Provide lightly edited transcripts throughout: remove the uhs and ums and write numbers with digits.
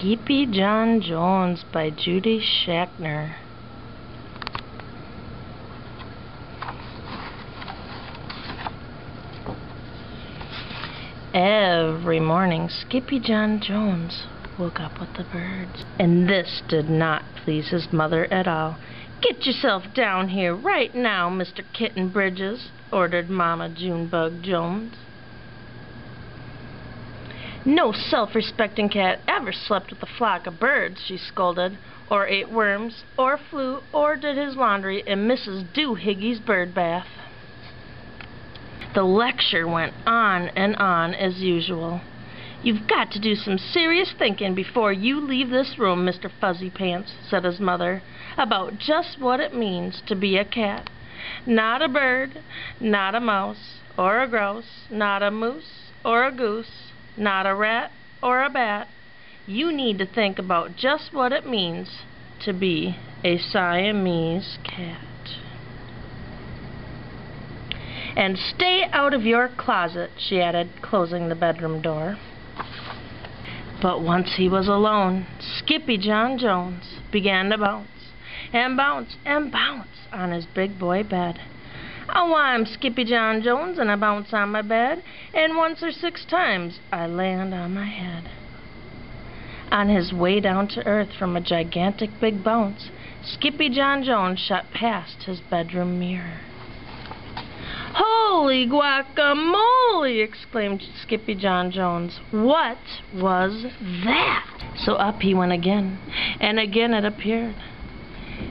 Skippyjon Jones by Judy Schachner. Every morning, Skippyjon Jones woke up with the birds, and this did not please his mother at all. "Get yourself down here right now, Mr. Kitten Bridges," ordered Mama Junebug Jones. "No self-respecting cat ever slept with a flock of birds," she scolded, "or ate worms, or flew, or did his laundry in Mrs. Doohiggy's bird bath." The lecture went on and on as usual. "You've got to do some serious thinking before you leave this room, Mr. Fuzzy Pants," said his mother, "about just what it means to be a cat. Not a bird, not a mouse, or a grouse, not a moose, or a goose, not a rat or a bat. You need to think about just what it means to be a Siamese cat. And stay out of your closet," she added, closing the bedroom door. But once he was alone, Skippyjon Jones began to bounce and bounce and bounce on his big boy bed. "Oh, I'm Skippyjon Jones, and I bounce on my bed, and once or 6 times I land on my head." On his way down to earth from a gigantic big bounce, Skippyjon Jones shot past his bedroom mirror. "Holy guacamole!" exclaimed Skippyjon Jones. "What was that?" So up he went again, and again it appeared.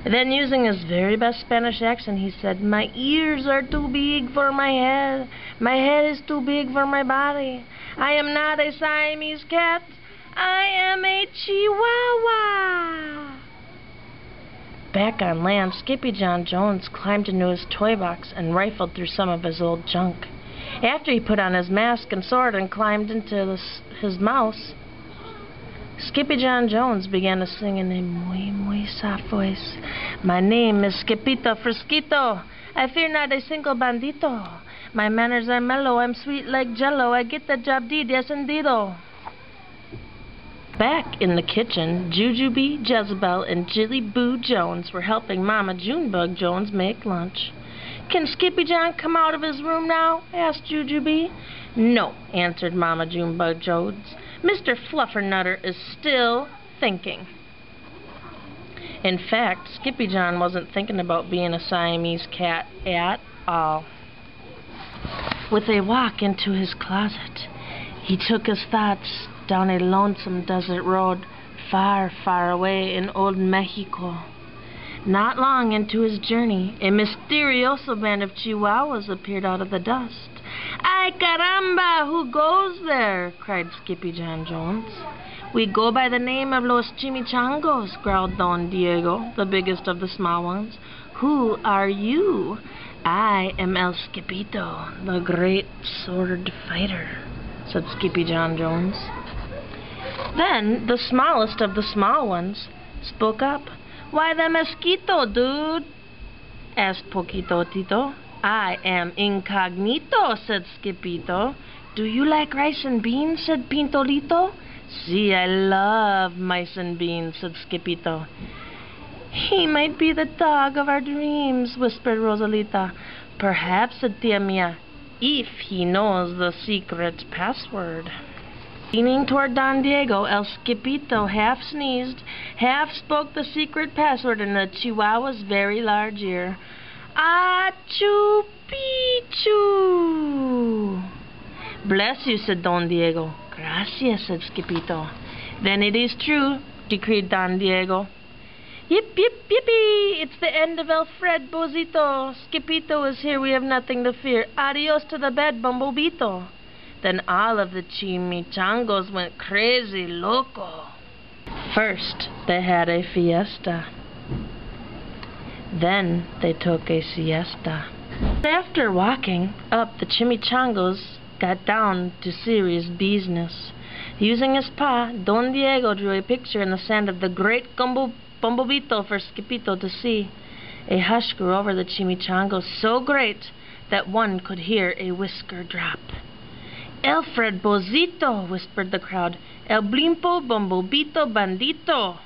Then, using his very best Spanish accent, he said, "My ears are too big for my head. My head is too big for my body. I am not a Siamese cat. I am a Chihuahua." Back on land, Skippyjon Jones climbed into his toy box and rifled through some of his old junk. After he put on his mask and sword and climbed into his mouse, Skippyjon Jones began to sing in a muy soft voice. "My name is Skippito Frisquito. I fear not a single bandito. My manners are mellow. I'm sweet like jello. I get the job did, yes indeedo." Back in the kitchen, Jujubee, Jezebel, and Jilly Boo Jones were helping Mama Junebug Jones make lunch. "Can Skippyjon come out of his room now?" asked Jujubee. "No," answered Mama Junebug Jones. "Mr. Fluffernutter is still thinking." In fact, Skippyjon wasn't thinking about being a Siamese cat at all. With a walk into his closet, he took his thoughts down a lonesome desert road far, far away in old Mexico. Not long into his journey, a mysterioso band of Chihuahuas appeared out of the dust. "Ay caramba, who goes there?" cried Skippyjon Jones. "We go by the name of Los Chimichangos," growled Don Diego, the biggest of the small ones. "Who are you?" "I am El Skippito, the great sword fighter," said Skippyjon Jones. Then the smallest of the small ones spoke up. "Why the mosquito, dude?" asked Poquito Tito. "I am incognito," said Skippito. "Do you like rice and beans?" said Pintolito. "See, I love mice and beans," said Skippito. "He might be the dog of our dreams," whispered Rosalita. "Perhaps," said Tia Mia, "if he knows the secret password." Leaning toward Don Diego, El Skippito half sneezed, half spoke the secret password in the Chihuahua's very large ear. "Achoo Pichu!" "Bless you," said Don Diego. "Gracias," said Skippito. "Then it is true," decreed Don Diego. "Yip, yip, yippee! It's the end of Alfred Bozito. Skippito is here. We have nothing to fear. Adios to the bed, Bumblebito." Then all of the Chimichangos went crazy loco. First, they had a fiesta. Then they took a siesta. After walking up, the Chimichangos got down to serious business. Using his paw, Don Diego drew a picture in the sand of the great Bumblebito for Skippito to see. A hush grew over the Chimichangos, so great that one could hear a whisker drop. Alfred Bozito, whispered the crowd. El blimpo bombobito bandito.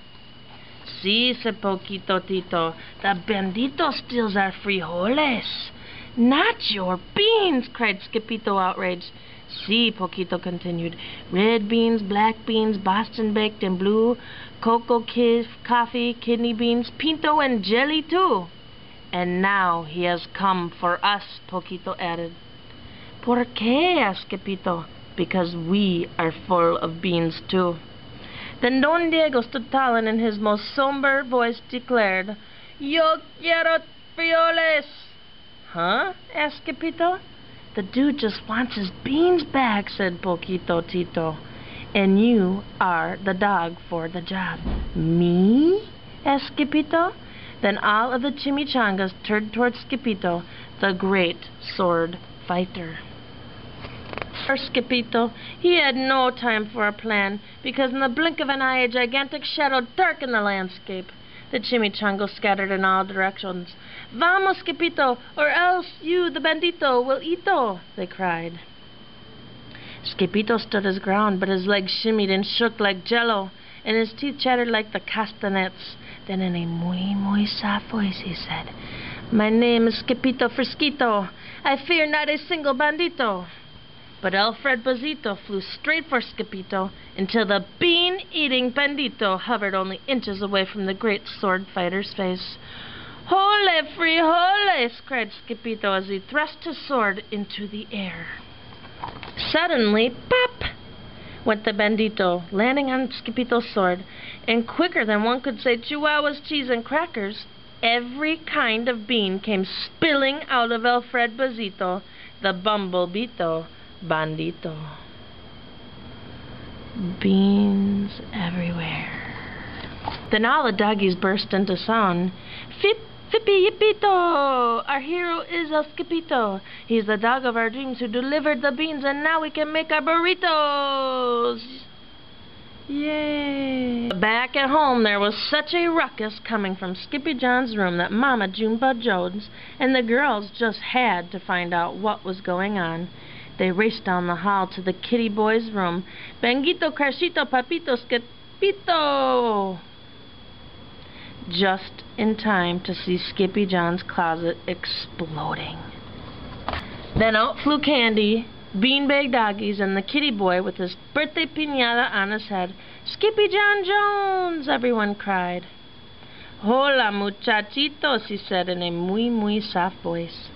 Si, said Poquito Tito. The bandito steals our frijoles. Not your beans, cried Skippito, outraged. Si, Poquito continued. Red beans, black beans, Boston baked and blue, cocoa, coffee, kidney beans, pinto, and jelly too. And now he has come for us, Poquito added. ¿Por qué? asked Skippito. Because we are full of beans too. Then Don Diego stood tall and in his most somber voice declared, Yo quiero frijoles. Huh? asked Skippito. The dude just wants his beans back, said Poquito Tito. And you are the dog for the job. Me? asked Skippito. Then all of the chimichangas turned towards Skippito, the great sword fighter. Poor Skippito, he had no time for a plan, because in the blink of an eye a gigantic shadow darkened the landscape. The chimichangos scattered in all directions. Vamos, Skippito, or else you, the bandito, will eato, they cried. Skippito stood his ground, but his legs shimmied and shook like jello, and his teeth chattered like the castanets. Then in a muy soft voice he said, My name is Skippito Frisquito. I fear not a single bandito. But Alfred Bozito flew straight for Skippito until the bean-eating bandito hovered only inches away from the great sword fighter's face. Hole frijoles! cried Skippito as he thrust his sword into the air. Suddenly, pop! went the bandito, landing on Skippito's sword, and quicker than one could say Chihuahua's cheese and crackers, every kind of bean came spilling out of Alfred Bozito, the bumblebito bandito. Beans everywhere. Then all the doggies burst into song. Fip, fippy, yippito! Our hero is El Skippito. He's the dog of our dreams who delivered the beans, and now we can make our burritos! Yay! Back at home there was such a ruckus coming from Skippyjon's room that Mama Junebug Jones and the girls just had to find out what was going on. They raced down the hall to the kitty boy's room. Benguito, Crashito, Papito, Skippito! Just in time to see Skippyjon's closet exploding. Then out flew Candy, Beanbag Doggies, and the kitty boy with his birthday piñata on his head. Skippyjon Jones! Everyone cried. Hola, muchachitos, he said in a muy soft voice.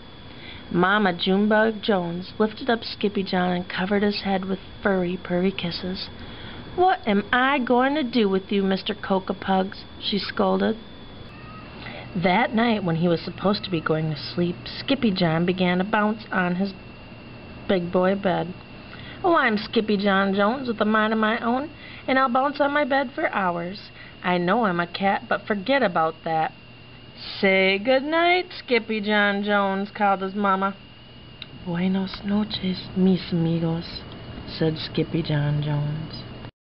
Mama Junebug Jones lifted up Skippyjon and covered his head with furry, purry kisses. What am I going to do with you, Mr. Coca-Pugs? She scolded. That night, when he was supposed to be going to sleep, Skippyjon began to bounce on his big boy bed. Oh, I'm Skippyjon Jones with a mind of my own, and I'll bounce on my bed for hours. I know I'm a cat, but forget about that. Say good night, Skippyjon Jones, called his mama. Buenos noches, mis amigos, said Skippyjon Jones.